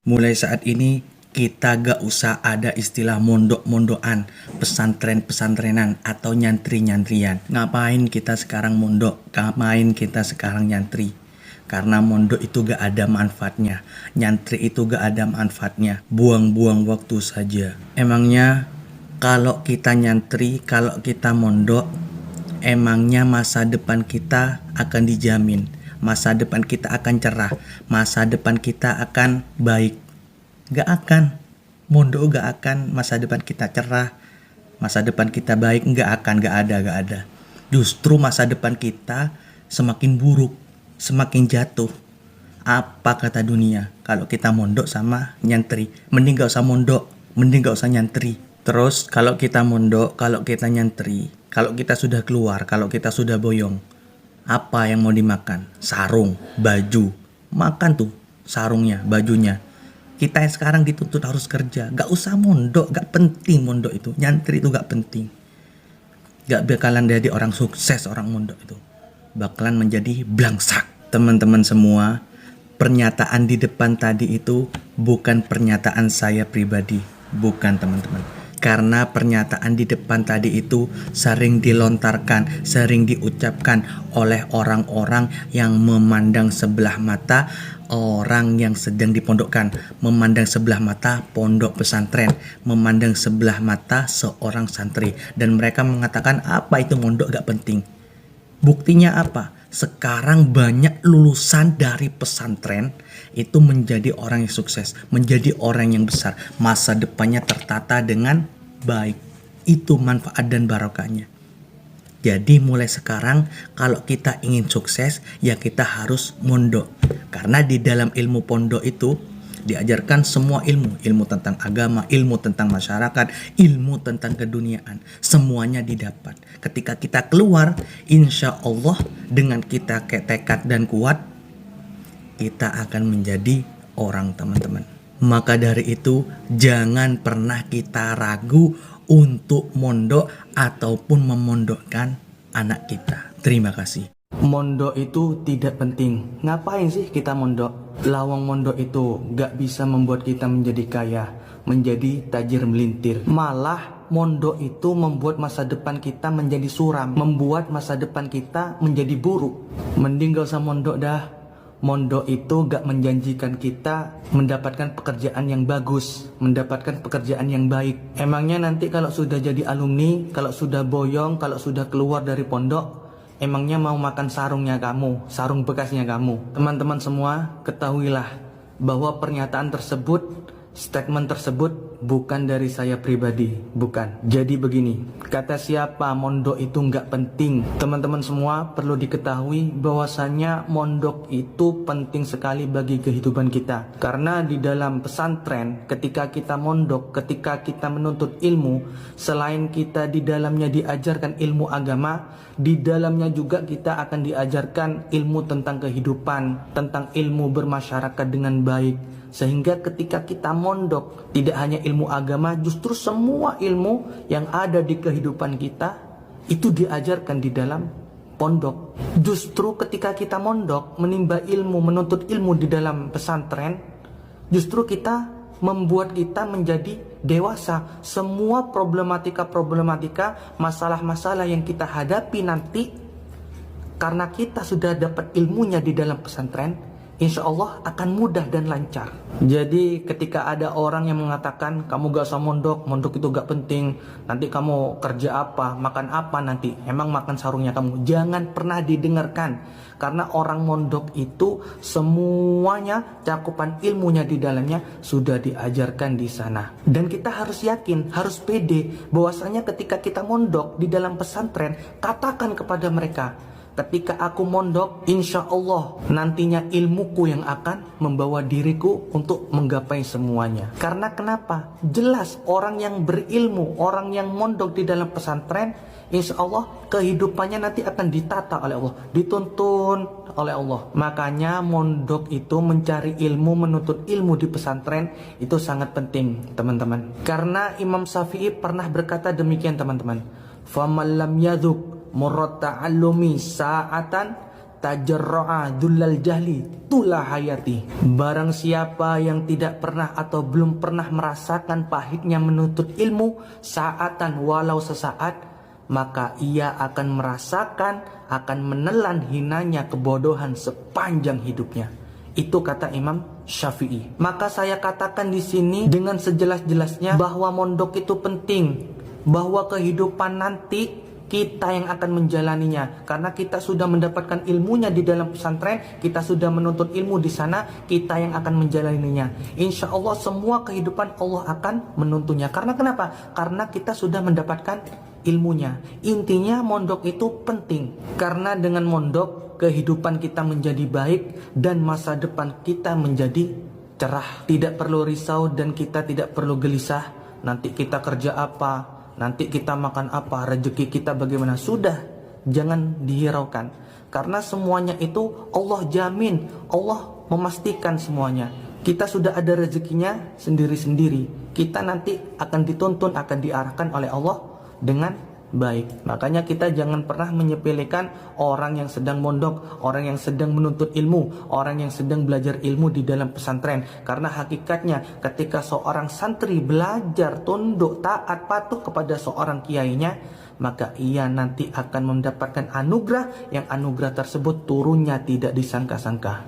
Mulai saat ini kita gak usah ada istilah mondok-mondokan, pesantren-pesantrenan, atau nyantri-nyantrian. Ngapain kita sekarang mondok? Ngapain kita sekarang nyantri? Karena mondok itu gak ada manfaatnya. Nyantri itu gak ada manfaatnya. Buang-buang waktu saja. Emangnya kalau kita nyantri, kalau kita mondok, emangnya masa depan kita akan dijamin? Masa depan kita akan cerah, masa depan kita akan baik? Gak akan. Mondok gak akan masa depan kita cerah, masa depan kita baik. Gak akan, gak ada. Justru masa depan kita semakin buruk, semakin jatuh. Apa kata dunia kalau kita mondok sama nyantri? Mending gak usah mondok, mending gak usah nyantri. Terus kalau kita mondok, kalau kita nyantri, kalau kita sudah keluar, kalau kita sudah boyong, apa yang mau dimakan? Sarung, baju. Makan tuh sarungnya, bajunya. Kita yang sekarang dituntut harus kerja. Gak usah mondok, gak penting mondok itu. Nyantri itu gak penting. Gak bakalan jadi orang sukses orang mondok itu. Bakalan menjadi blangsak. Teman-teman semua, pernyataan di depan tadi itu bukan pernyataan saya pribadi. Bukan, teman-teman. Karena pernyataan di depan tadi itu sering dilontarkan, sering diucapkan oleh orang-orang yang memandang sebelah mata orang yang sedang dipondokkan, memandang sebelah mata pondok pesantren, memandang sebelah mata seorang santri. Dan mereka mengatakan apa itu mondok gak penting. Buktinya apa? Sekarang banyak lulusan dari pesantren itu menjadi orang yang sukses, menjadi orang yang besar. Masa depannya tertata dengan baik. Itu manfaat dan barokahnya. Jadi mulai sekarang kalau kita ingin sukses, ya kita harus mondok. Karena di dalam ilmu pondok itu diajarkan semua ilmu. Ilmu tentang agama, ilmu tentang masyarakat, ilmu tentang keduniaan. Semuanya didapat. Ketika kita keluar, insya Allah dengan kita tekad dan kuat, kita akan menjadi orang, teman-teman. Maka dari itu, jangan pernah kita ragu untuk mondok ataupun memondokkan anak kita. Terima kasih. Mondok itu tidak penting. Ngapain sih kita mondok? Lawang mondok itu gak bisa membuat kita menjadi kaya, menjadi tajir melintir. Malah mondok itu membuat masa depan kita menjadi suram, membuat masa depan kita menjadi buruk. Mending gak usah mondok dah. Mondok itu gak menjanjikan kita mendapatkan pekerjaan yang bagus, mendapatkan pekerjaan yang baik. Emangnya nanti kalau sudah jadi alumni, kalau sudah boyong, kalau sudah keluar dari pondok, emangnya mau makan sarungnya kamu, sarung bekasnya kamu? Teman-teman semua, ketahuilah bahwa pernyataan tersebut, statement tersebut bukan dari saya pribadi, bukan. Jadi begini, kata siapa mondok itu nggak penting? Teman-teman semua perlu diketahui bahwasannya mondok itu penting sekali bagi kehidupan kita. Karena di dalam pesantren, ketika kita mondok, ketika kita menuntut ilmu, selain kita di dalamnya diajarkan ilmu agama, di dalamnya juga kita akan diajarkan ilmu tentang kehidupan, tentang ilmu bermasyarakat dengan baik. Sehingga ketika kita mondok, tidak hanya ilmu agama, justru semua ilmu yang ada di kehidupan kita itu diajarkan di dalam pondok. Justru ketika kita mondok, menimba ilmu, menuntut ilmu di dalam pesantren, justru kita membuat kita menjadi dewasa. Semua problematika, masalah-masalah yang kita hadapi nanti, karena kita sudah dapat ilmunya di dalam pesantren, insya Allah akan mudah dan lancar. Jadi ketika ada orang yang mengatakan kamu gak usah mondok, mondok itu gak penting, nanti kamu kerja apa, makan apa nanti, emang makan sarungnya kamu, jangan pernah didengarkan. Karena orang mondok itu semuanya cakupan ilmunya di dalamnya sudah diajarkan di sana. Dan kita harus yakin, harus pede bahwasanya ketika kita mondok di dalam pesantren, katakan kepada mereka, ketika aku mondok, insya Allah nantinya ilmuku yang akan membawa diriku untuk menggapai semuanya. Karena kenapa? Jelas orang yang berilmu, orang yang mondok di dalam pesantren, insya Allah kehidupannya nanti akan ditata oleh Allah, dituntun oleh Allah. Makanya mondok itu mencari ilmu, menuntut ilmu di pesantren itu sangat penting, teman-teman. Karena Imam Syafi'i pernah berkata demikian, teman-teman. Faman lam yadhuk murrat ta'allumi sa'atan tajarra'a dullal jahli tula hayati. Barang siapa yang tidak pernah atau belum pernah merasakan pahitnya menuntut ilmu saatan walau sesaat, maka ia akan merasakan, akan menelan hinanya kebodohan sepanjang hidupnya. Itu kata Imam Syafi'i. Maka saya katakan di sini dengan sejelas-jelasnya bahwa mondok itu penting, bahwa kehidupan nanti kita yang akan menjalaninya, karena kita sudah mendapatkan ilmunya di dalam pesantren, kita sudah menuntut ilmu di sana, kita yang akan menjalaninya. Insya Allah semua kehidupan Allah akan menuntunnya. Karena kenapa? Karena kita sudah mendapatkan ilmunya. Intinya mondok itu penting, karena dengan mondok kehidupan kita menjadi baik dan masa depan kita menjadi cerah. Tidak perlu risau dan kita tidak perlu gelisah. Nanti kita kerja apa? Nanti kita makan apa, rezeki kita bagaimana. Sudah, jangan dihiraukan, karena semuanya itu Allah jamin, Allah memastikan semuanya. Kita sudah ada rezekinya sendiri-sendiri. Kita nanti akan dituntun, akan diarahkan oleh Allah dengan baik. Makanya kita jangan pernah menyepelekan orang yang sedang mondok, orang yang sedang menuntut ilmu, orang yang sedang belajar ilmu di dalam pesantren. Karena hakikatnya ketika seorang santri belajar, tunduk, taat, patuh kepada seorang kiainya, maka ia nanti akan mendapatkan anugerah, yang anugerah tersebut turunnya tidak disangka-sangka.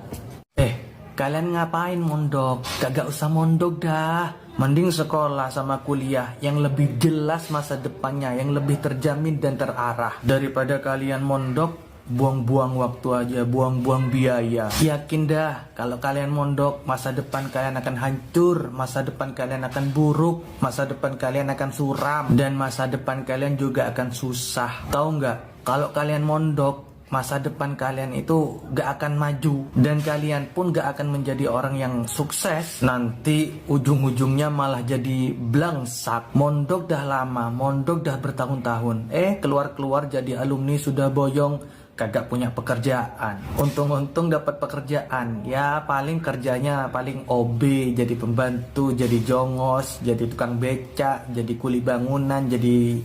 Kalian ngapain mondok? Kagak usah mondok dah. Mending sekolah sama kuliah yang lebih jelas masa depannya, yang lebih terjamin dan terarah. Daripada kalian mondok, buang-buang waktu aja, buang-buang biaya. Yakin dah, kalau kalian mondok, masa depan kalian akan hancur, masa depan kalian akan buruk, masa depan kalian akan suram, dan masa depan kalian juga akan susah. Tahu nggak? Kalau kalian mondok, masa depan kalian itu gak akan maju, dan kalian pun gak akan menjadi orang yang sukses. Nanti ujung-ujungnya malah jadi blangsak. Mondok dah lama, mondok dah bertahun-tahun, keluar-keluar jadi alumni sudah boyong, kagak punya pekerjaan. Untung-untung dapat pekerjaan, ya paling kerjanya paling OB, jadi pembantu, jadi jongos, jadi tukang becak, jadi kuli bangunan, jadi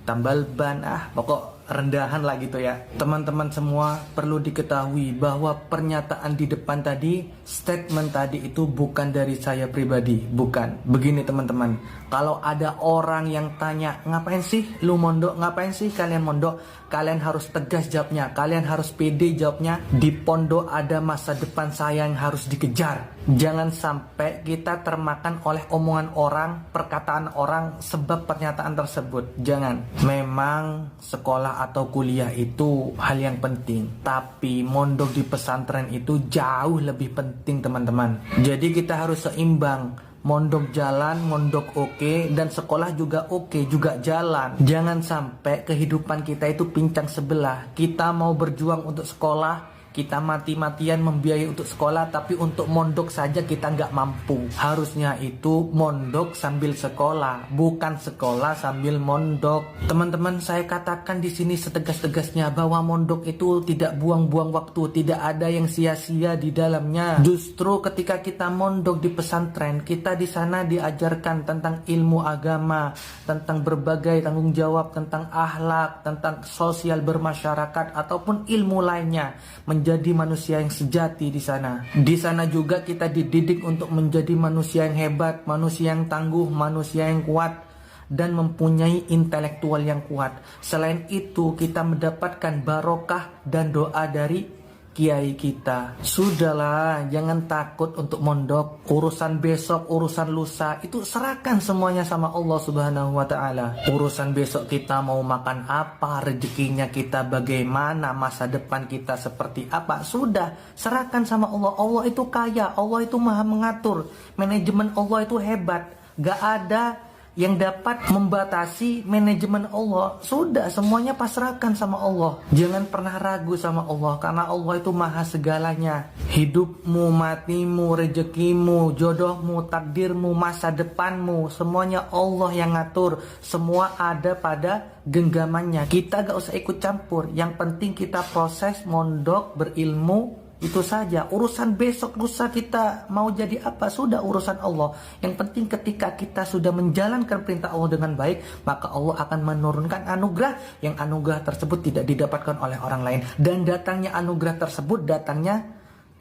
tambal ban, pokok rendahan lah gitu ya. Teman-teman semua perlu diketahui bahwa pernyataan di depan tadi, statement tadi itu bukan dari saya pribadi, bukan. Begini teman-teman, kalau ada orang yang tanya, ngapain sih lu mondok, ngapain sih kalian mondok, kalian harus tegas jawabnya, kalian harus pede jawabnya. Di pondok ada masa depan saya yang harus dikejar. Jangan sampai kita termakan oleh omongan orang, perkataan orang sebab pernyataan tersebut. Jangan. Memang sekolah atau kuliah itu hal yang penting, tapi mondok di pesantren itu jauh lebih penting teman-teman. Jadi kita harus seimbang. Mondok jalan, mondok oke, dan sekolah juga oke, juga jalan. Jangan sampai kehidupan kita itu pincang sebelah. Kita mau berjuang untuk sekolah, kita mati-matian membiayai untuk sekolah, tapi untuk mondok saja kita nggak mampu. Harusnya itu mondok sambil sekolah, bukan sekolah sambil mondok. Teman-teman, saya katakan di sini setegas-tegasnya bahwa mondok itu tidak buang-buang waktu, tidak ada yang sia-sia di dalamnya. Justru ketika kita mondok di pesantren, kita di sana diajarkan tentang ilmu agama, tentang berbagai tanggung jawab, tentang akhlak, tentang sosial bermasyarakat, ataupun ilmu lainnya. Menjadi manusia yang sejati di sana. Di sana juga kita dididik untuk menjadi manusia yang hebat, manusia yang tangguh, manusia yang kuat, dan mempunyai intelektual yang kuat. Selain itu, kita mendapatkan barokah dan doa dari kiai kita. Sudahlah, jangan takut untuk mondok. Urusan besok, urusan lusa, itu serahkan semuanya sama Allah Subhanahu wa Ta'ala. Urusan besok kita mau makan apa, rezekinya kita bagaimana, masa depan kita seperti apa, sudah serahkan sama Allah. Allah itu kaya, Allah itu maha mengatur. Manajemen Allah itu hebat. Gak ada yang dapat membatasi manajemen Allah. Sudah, semuanya pasrahkan sama Allah. Jangan pernah ragu sama Allah, karena Allah itu maha segalanya. Hidupmu, matimu, rezekimu, jodohmu, takdirmu, masa depanmu, semuanya Allah yang ngatur. Semua ada pada genggamannya. Kita gak usah ikut campur. Yang penting kita proses mondok, berilmu, Itu saja. Urusan besok lusa kita mau jadi apa, sudah urusan Allah. Yang penting ketika kita sudah menjalankan perintah Allah dengan baik, maka Allah akan menurunkan anugerah, yang anugerah tersebut tidak didapatkan oleh orang lain. Dan datangnya anugerah tersebut, datangnya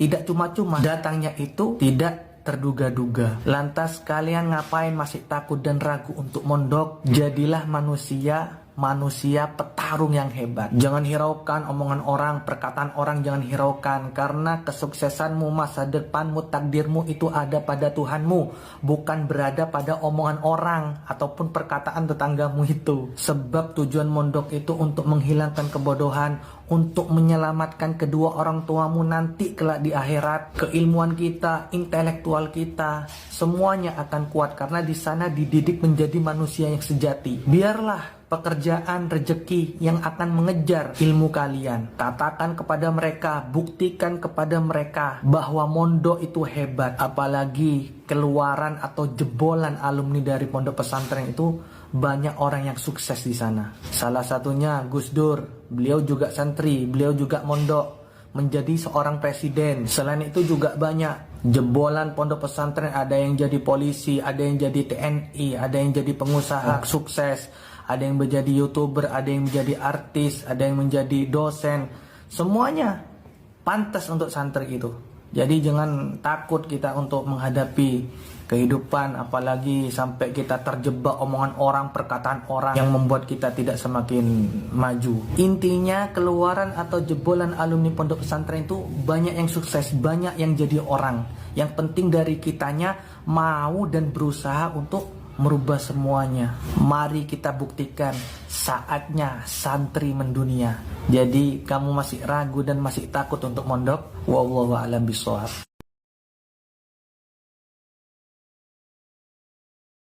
tidak cuma-cuma, datangnya itu tidak terduga-duga. Lantas kalian ngapain masih takut dan ragu untuk mondok? Jadilah manusia petarung yang hebat. Jangan hiraukan omongan orang, perkataan orang jangan hiraukan, karena kesuksesanmu, masa depanmu, takdirmu itu ada pada Tuhanmu, bukan berada pada omongan orang ataupun perkataan tetanggamu itu. Sebab tujuan mondok itu untuk menghilangkan kebodohan, untuk menyelamatkan kedua orang tuamu nanti kelak di akhirat. Keilmuan kita, intelektual kita, semuanya akan kuat karena di sana dididik menjadi manusia yang sejati. Biarlah pekerjaan, rezeki yang akan mengejar ilmu kalian. Katakan kepada mereka, buktikan kepada mereka bahwa mondok itu hebat. Apalagi keluaran atau jebolan alumni dari pondok pesantren itu banyak orang yang sukses di sana. Salah satunya Gus Dur. Beliau juga santri, beliau juga mondok menjadi seorang presiden. Selain itu juga banyak jebolan pondok pesantren, ada yang jadi polisi, ada yang jadi TNI, ada yang jadi pengusaha sukses, ada yang menjadi YouTuber, ada yang menjadi artis, ada yang menjadi dosen. Semuanya pantas untuk santri itu. Jadi jangan takut kita untuk menghadapi kehidupan, apalagi sampai kita terjebak omongan orang, perkataan orang yang membuat kita tidak semakin maju. Intinya keluaran atau jebolan alumni pondok pesantren itu banyak yang sukses, banyak yang jadi orang. Yang penting dari kitanya mau dan berusaha untuk merubah semuanya. Mari kita buktikan, saatnya santri mendunia. Jadi kamu masih ragu dan masih takut untuk mondok? Wallahu a'lam bishawab.